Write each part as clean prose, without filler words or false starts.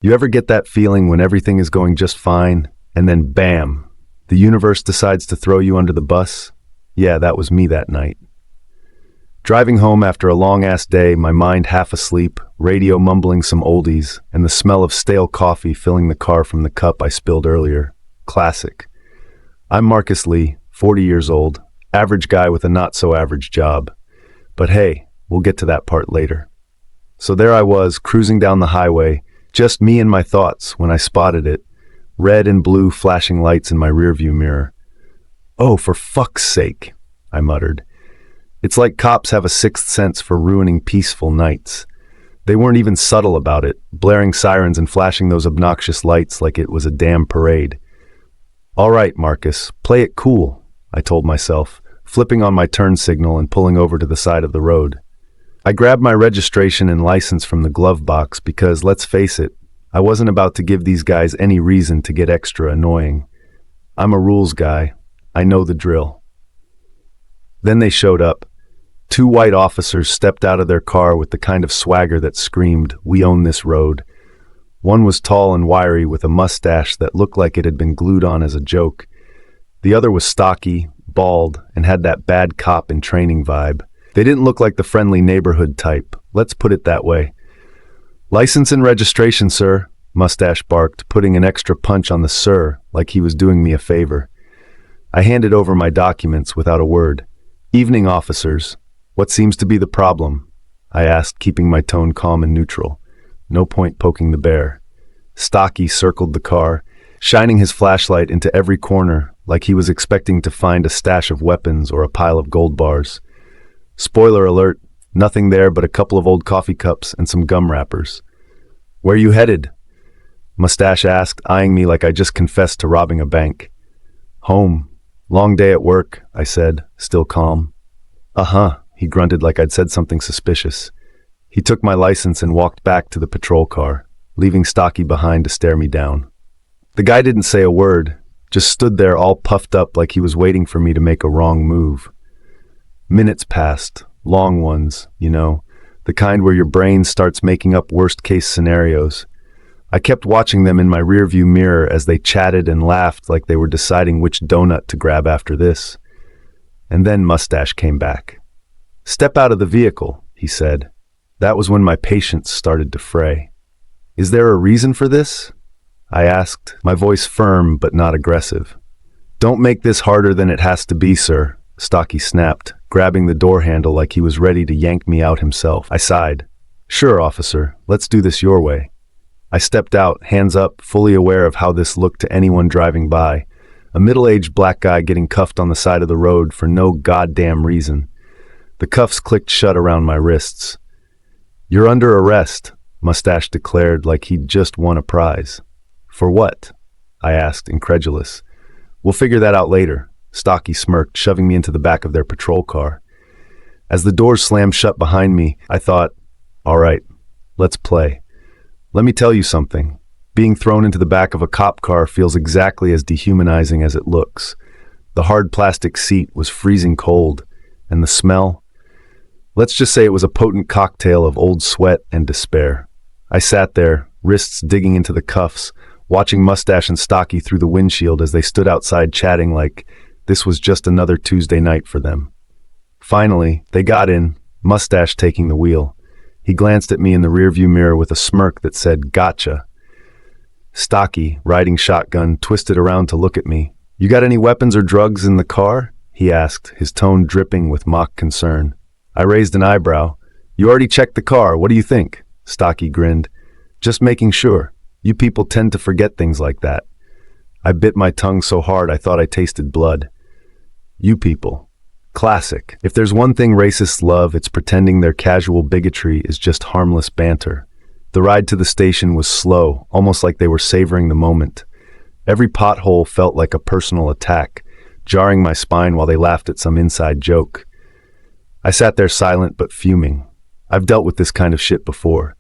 You ever get that feeling when everything is going just fine, and then bam, the universe decides to throw you under the bus? Yeah, that was me that night. Driving home after a long-ass day, my mind half asleep, radio mumbling some oldies, and the smell of stale coffee filling the car from the cup I spilled earlier. Classic. I'm Marcus Lee, 40 years old, average guy with a not-so-average job. But hey, we'll get to that part later. So there I was, cruising down the highway, just me and my thoughts, when I spotted it, red and blue flashing lights in my rearview mirror. "Oh, for fuck's sake," I muttered. It's like cops have a sixth sense for ruining peaceful nights. They weren't even subtle about it, blaring sirens and flashing those obnoxious lights like it was a damn parade. "All right, Marcus, play it cool," I told myself, flipping on my turn signal and pulling over to the side of the road. I grabbed my registration and license from the glove box because, let's face it, I wasn't about to give these guys any reason to get extra annoying. I'm a rules guy. I know the drill. Then they showed up. 2 white officers stepped out of their car with the kind of swagger that screamed, "We own this road." One was tall and wiry with a mustache that looked like it had been glued on as a joke. The other was stocky, bald, and had that bad cop in training vibe. They didn't look like the friendly neighborhood type, let's put it that way. "License and registration, sir," Mustache barked, putting an extra punch on the "sir" like he was doing me a favor. I handed over my documents without a word. "Evening, officers. What seems to be the problem?" I asked, keeping my tone calm and neutral. No point poking the bear. Stocky circled the car, shining his flashlight into every corner like he was expecting to find a stash of weapons or a pile of gold bars. Spoiler alert, nothing there but a couple of old coffee cups and some gum wrappers. "Where you headed?" Mustache asked, eyeing me like I just confessed to robbing a bank. "Home. Long day at work," I said, still calm. "Uh-huh," he grunted like I'd said something suspicious. He took my license and walked back to the patrol car, leaving Stocky behind to stare me down. The guy didn't say a word, just stood there all puffed up like he was waiting for me to make a wrong move. Minutes passed, long ones, you know, the kind where your brain starts making up worst-case scenarios. I kept watching them in my rearview mirror as they chatted and laughed like they were deciding which donut to grab after this. And then Mustache came back. "Step out of the vehicle," he said. That was when my patience started to fray. "Is there a reason for this?" I asked, my voice firm but not aggressive. "Don't make this harder than it has to be, sir," Stocky snapped, grabbing the door handle like he was ready to yank me out himself. I sighed. "Sure, officer, let's do this your way." I stepped out, hands up, fully aware of how this looked to anyone driving by. A middle-aged black guy getting cuffed on the side of the road for no goddamn reason. The cuffs clicked shut around my wrists. "You're under arrest," Mustache declared like he'd just won a prize. "For what?" I asked, incredulous. "We'll figure that out later," Stocky smirked, shoving me into the back of their patrol car. As the doors slammed shut behind me, I thought, all right, let's play. Let me tell you something. Being thrown into the back of a cop car feels exactly as dehumanizing as it looks. The hard plastic seat was freezing cold, and the smell? Let's just say it was a potent cocktail of old sweat and despair. I sat there, wrists digging into the cuffs, watching Mustache and Stocky through the windshield as they stood outside chatting like this was just another Tuesday night for them. Finally, they got in, Mustache taking the wheel. He glanced at me in the rearview mirror with a smirk that said, "Gotcha." Stocky, riding shotgun, twisted around to look at me. "You got any weapons or drugs in the car?" he asked, his tone dripping with mock concern. I raised an eyebrow. "You already checked the car, what do you think?" Stocky grinned. "Just making sure. You people tend to forget things like that." I bit my tongue so hard I thought I tasted blood. You people. Classic. If there's one thing racists love, it's pretending their casual bigotry is just harmless banter. The ride to the station was slow, almost like they were savoring the moment. Every pothole felt like a personal attack, jarring my spine while they laughed at some inside joke. I sat there silent but fuming. I've dealt with this kind of shit before.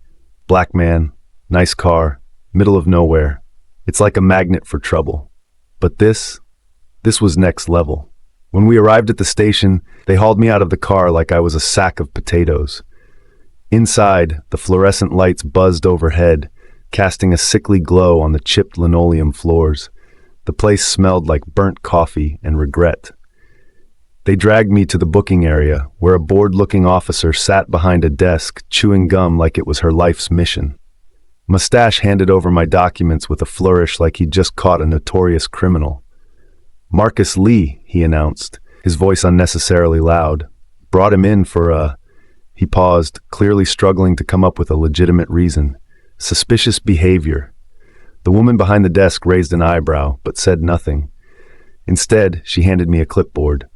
Black man, nice car, middle of nowhere. It's like a magnet for trouble. But this was next level. When we arrived at the station, they hauled me out of the car like I was a sack of potatoes. Inside, the fluorescent lights buzzed overhead, casting a sickly glow on the chipped linoleum floors. The place smelled like burnt coffee and regret. They dragged me to the booking area, where a bored-looking officer sat behind a desk, chewing gum like it was her life's mission. Mustache handed over my documents with a flourish like he'd just caught a notorious criminal. "Marcus Lee," he announced, his voice unnecessarily loud. "Brought him in for a—" He paused, clearly struggling to come up with a legitimate reason. "Suspicious behavior." The woman behind the desk raised an eyebrow, but said nothing. Instead, she handed me a clipboard.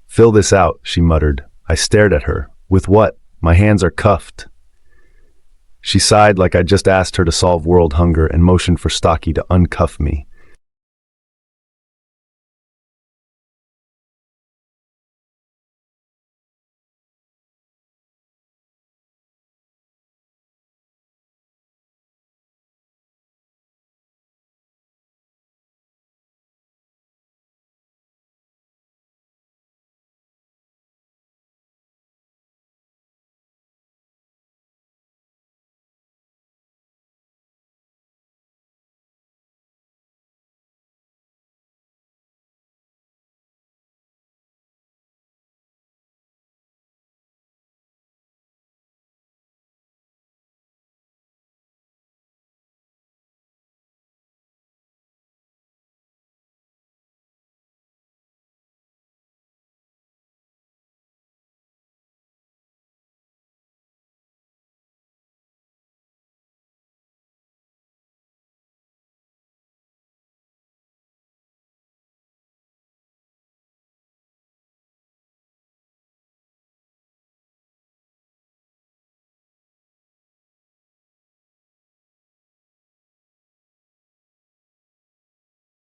"Fill this out," she muttered. I stared at her. "With what? My hands are cuffed." She sighed like I'd just asked her to solve world hunger and motioned for Stocky to uncuff me.